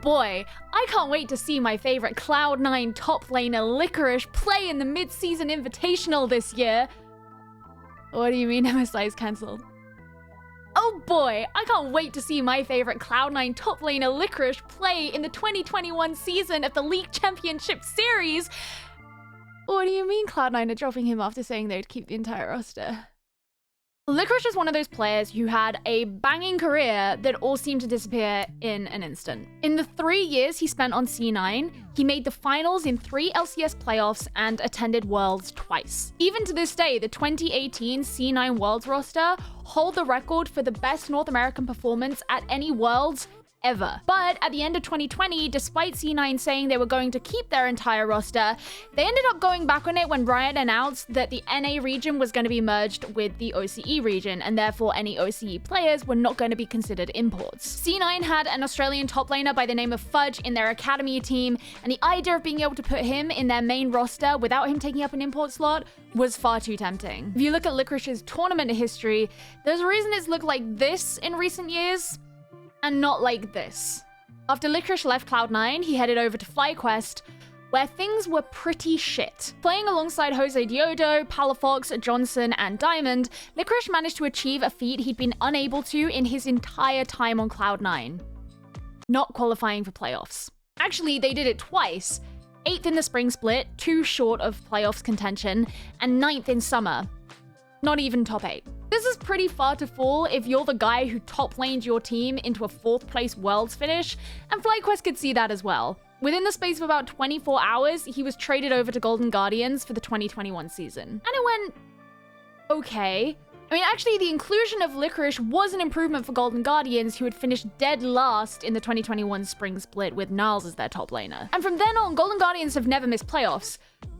boy, I can't wait to see my favorite Cloud9 top laner Licorice play in the mid-season invitational this year. What do you mean MSI is cancelled? Oh boy, I can't wait to see my favorite Cloud9 top laner Licorice play in the 2021 season of the League Championship Series. What do you mean Cloud9 are dropping him after saying they'd keep the entire roster? Licorice is one of those players who had a banging career that all seemed to disappear in an instant. In the 3 years he spent on C9, he made the finals in 3 LCS playoffs and attended Worlds twice. Even to this day, the 2018 C9 Worlds roster hold the record for the best North American performance at any Worlds ever. But at the end of 2020, despite C9 saying they were going to keep their entire roster, they ended up going back on it when Riot announced that the NA region was going to be merged with the OCE region, and therefore any OCE players were not going to be considered imports. C9 had an Australian top laner by the name of Fudge in their academy team, and the idea of being able to put him in their main roster without him taking up an import slot was far too tempting. If you look at Licorice's tournament history, there's a reason it's looked like this in recent years, and not like this. After Licorice left Cloud9, he headed over to FlyQuest, where things were pretty shit. Playing alongside Jose Diodo, Palafox, Johnson, and Diamond, Licorice managed to achieve a feat he'd been unable to in his entire time on Cloud9. Not qualifying for playoffs. Actually, they did it twice. 8th in the spring split, 2 short of playoffs contention, and 9th in summer. Not even top 8. This is pretty far to fall if you're the guy who top laned your team into a 4th place Worlds finish, and FlyQuest could see that as well. Within the space of about 24 hours, he was traded over to Golden Guardians for the 2021 season. And it went okay. I mean, actually, the inclusion of Licorice was an improvement for Golden Guardians, who had finished dead last in the 2021 spring split with Niles as their top laner. And from then on, Golden Guardians have never missed playoffs,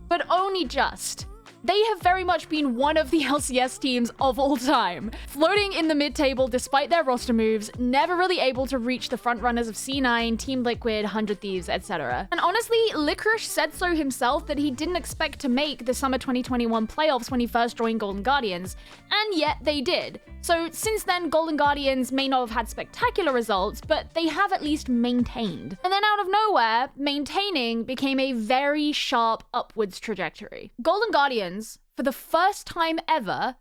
but only just. They have very much been one of the LCS teams of all time, floating in the mid-table despite their roster moves, never really able to reach the frontrunners of C9, Team Liquid, 100 Thieves, etc. And honestly, Licorice said so himself that he didn't expect to make the summer 2021 playoffs when he first joined Golden Guardians, and yet they did. So since then, Golden Guardians may not have had spectacular results, but they have at least maintained. And then out of nowhere, maintaining became a very sharp upwards trajectory. Golden Guardians, for the first time ever,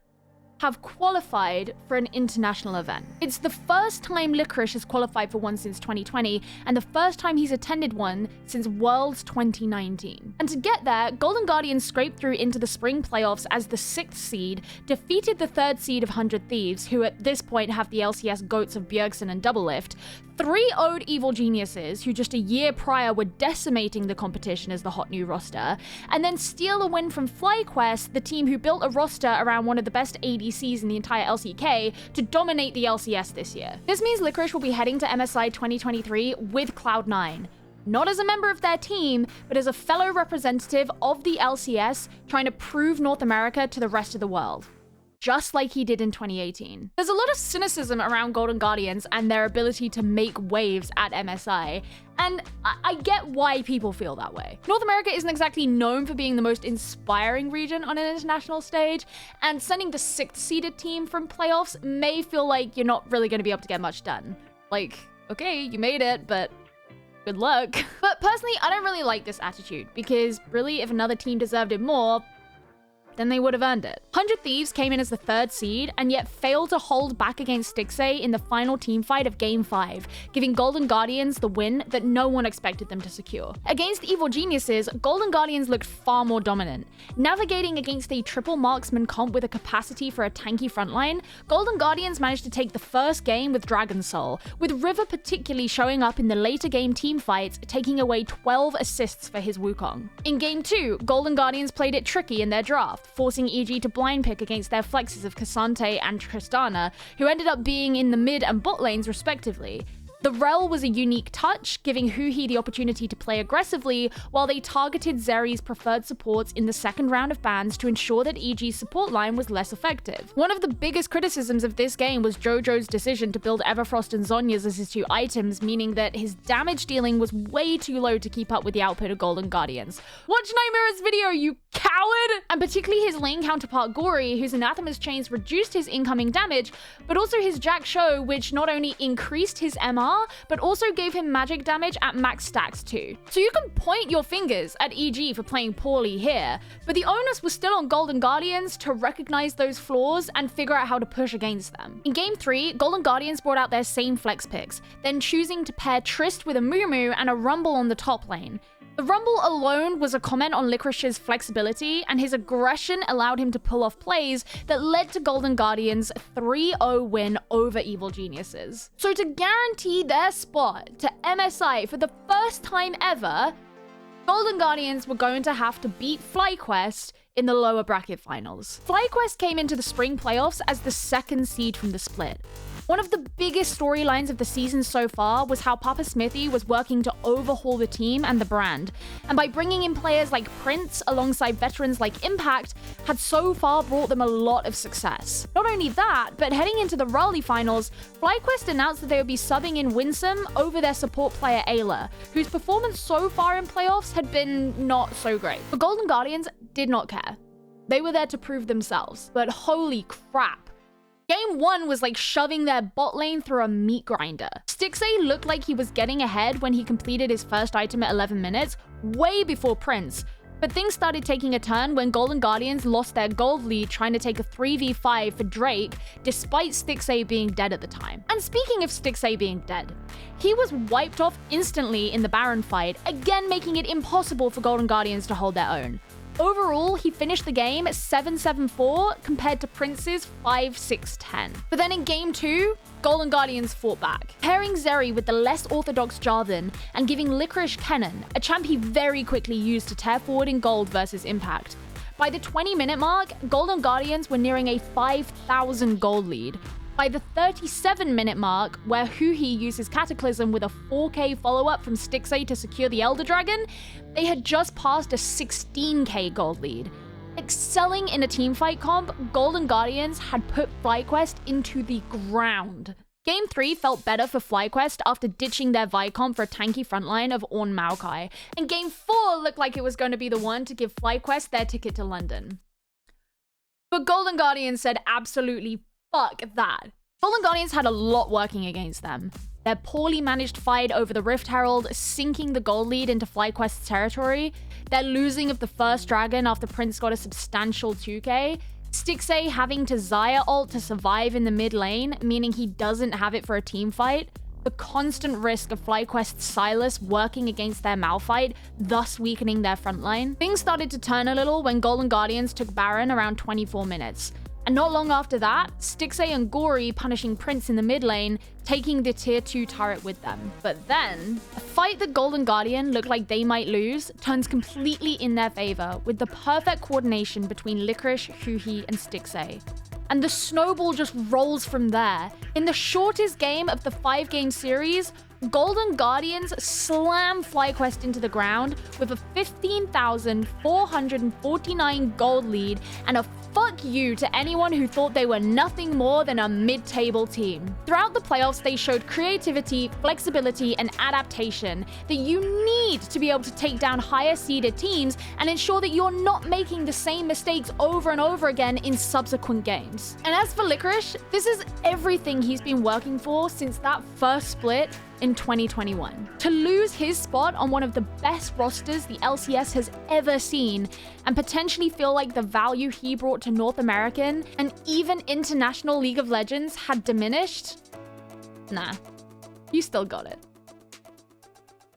have qualified for an international event. It's the first time Licorice has qualified for one since 2020, and the first time he's attended one since Worlds 2019. And to get there, Golden Guardians scraped through into the spring playoffs as the 6th seed, defeated the 3rd seed of 100 Thieves, who at this point have the LCS goats of Bjergsen and Doublelift, 3-0'd Evil Geniuses, who just a year prior were decimating the competition as the hot new roster, and then steal a win from FlyQuest, the team who built a roster around one of the best ADCs in the entire LCK, to dominate the LCS this year. This means Licorice will be heading to MSI 2023 with Cloud9. Not as a member of their team, but as a fellow representative of the LCS trying to prove North America to the rest of the world. Just like he did in 2018. There's a lot of cynicism around Golden Guardians and their ability to make waves at MSI, and I get why people feel that way. North America isn't exactly known for being the most inspiring region on an international stage, and sending the 6th seeded team from playoffs may feel like you're not really going to be able to get much done. Like, okay, you made it, but good luck. But personally, I don't really like this attitude, because really, if another team deserved it more, then they would have earned it. 100 Thieves came in as the 3rd seed and yet failed to hold back against Stixxay in the final team fight of Game 5, giving Golden Guardians the win that no one expected them to secure. Against Evil Geniuses, Golden Guardians looked far more dominant. Navigating against a triple marksman comp with a capacity for a tanky frontline, Golden Guardians managed to take the first game with Dragon Soul, with River particularly showing up in the later game team fights, taking away 12 assists for his Wukong. In Game 2, Golden Guardians played it tricky in their draft, forcing EG to blind pick against their flexes of Cassante and Tristana, who ended up being in the mid and bot lanes respectively. The Rel was a unique touch, giving Huhi the opportunity to play aggressively, while they targeted Zeri's preferred supports in the second round of bans to ensure that EG's support line was less effective. One of the biggest criticisms of this game was Jojo's decision to build Everfrost and Zhonya's as his 2 items, meaning that his damage dealing was way too low to keep up with the output of Golden Guardians. Watch Nightmare's video, you coward! And particularly his lane counterpart Gory, whose Anathema's chains reduced his incoming damage, but also his Jack Show, which not only increased his MR, star, but also gave him magic damage at max stacks too. So you can point your fingers at EG for playing poorly here, but the onus was still on Golden Guardians to recognize those flaws and figure out how to push against them. In Game 3, Golden Guardians brought out their same flex picks, then choosing to pair Trist with a Mumu and a Rumble on the top lane. The Rumble alone was a comment on Licorice's flexibility, and his aggression allowed him to pull off plays that led to Golden Guardians' 3-0 win over Evil Geniuses. So to guarantee their spot to MSI for the first time ever, Golden Guardians were going to have to beat FlyQuest in the lower bracket finals. FlyQuest came into the spring playoffs as the second seed from the split. One of the biggest storylines of the season so far was how Papa Smithy was working to overhaul the team and the brand, and by bringing in players like Prince alongside veterans like Impact, had so far brought them a lot of success. Not only that, but heading into the Raleigh finals, FlyQuest announced that they would be subbing in Winsome over their support player Ayla, whose performance so far in playoffs had been not so great. The Golden Guardians did not care. They were there to prove themselves, but holy crap. Game 1 was like shoving their bot lane through a meat grinder. Stixxay looked like he was getting ahead when he completed his first item at 11 minutes, way before Prince. But things started taking a turn when Golden Guardians lost their gold lead trying to take a 3v5 for Drake, despite Stixxay being dead at the time. And speaking of Stixxay being dead, he was wiped off instantly in the Baron fight, again making it impossible for Golden Guardians to hold their own. Overall, he finished the game 7-7-4 compared to Prince's 5-6-10. But then in Game 2, Golden Guardians fought back, pairing Zeri with the less orthodox Jarvan and giving Licorice Kennen, a champ he very quickly used to tear forward in gold versus Impact. By the 20-minute mark, Golden Guardians were nearing a 5,000 gold lead. By the 37-minute mark, where Huhi uses Cataclysm with a 4k follow-up from Stixxay to secure the Elder Dragon, they had just passed a 16k gold lead. Excelling in a teamfight comp, Golden Guardians had put FlyQuest into the ground. Game 3 felt better for FlyQuest after ditching their Vicomp for a tanky frontline of Ornn Maokai, and Game 4 looked like it was going to be the one to give FlyQuest their ticket to London. But Golden Guardians said absolutely fuck that. Golden Guardians had a lot working against them. Their poorly managed fight over the Rift Herald sinking the gold lead into FlyQuest's territory, their losing of the first dragon after Prince got a substantial 2k, Stixxay having to Xayah ult to survive in the mid lane, meaning he doesn't have it for a team fight, the constant risk of FlyQuest's Sylas working against their Malphite, thus weakening their frontline. Things started to turn a little when Golden Guardians took Baron around 24 minutes. And not long after that, Stixxay and Gory punishing Prince in the mid lane, taking the tier 2 turret with them. But then, a fight that Golden Guardian looked like they might lose turns completely in their favor with the perfect coordination between Licorice, Huhi, and Stixxay. And the snowball just rolls from there. In the shortest game of the 5-game series, Golden Guardians slam FlyQuest into the ground with a 15,449 gold lead and a fuck you to anyone who thought they were nothing more than a mid-table team. Throughout the playoffs, they showed creativity, flexibility, and adaptation that you need to be able to take down higher-seeded teams and ensure that you're not making the same mistakes over and over again in subsequent games. And as for Licorice, this is everything he's been working for since that first split in 2021. To lose his spot on one of the best rosters the LCS has ever seen, and potentially feel like the value he brought to North American and even international League of Legends had diminished? Nah, you still got it.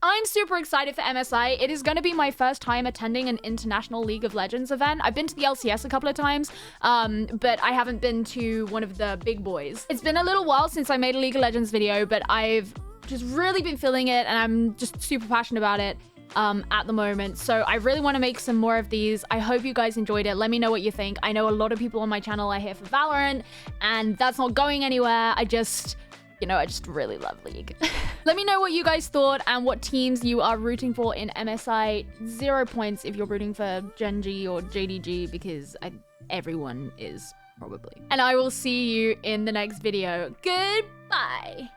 I'm super excited for MSI. It is going to be my first time attending an international League of Legends event. I've been to the LCS a couple of times, but I haven't been to one of the big boys. It's been a little while since I made a League of Legends video, but I've just really been feeling it, and I'm just super passionate about it at the moment. So I really want to make some more of these. I hope you guys enjoyed it. Let me know what you think. I know a lot of people on my channel are here for Valorant, and that's not going anywhere. I just really love League. Let me know what you guys thought and what teams you are rooting for in MSI. 0 points if you're rooting for Genji or JDG, because everyone is probably. And I will see you in the next video. Goodbye.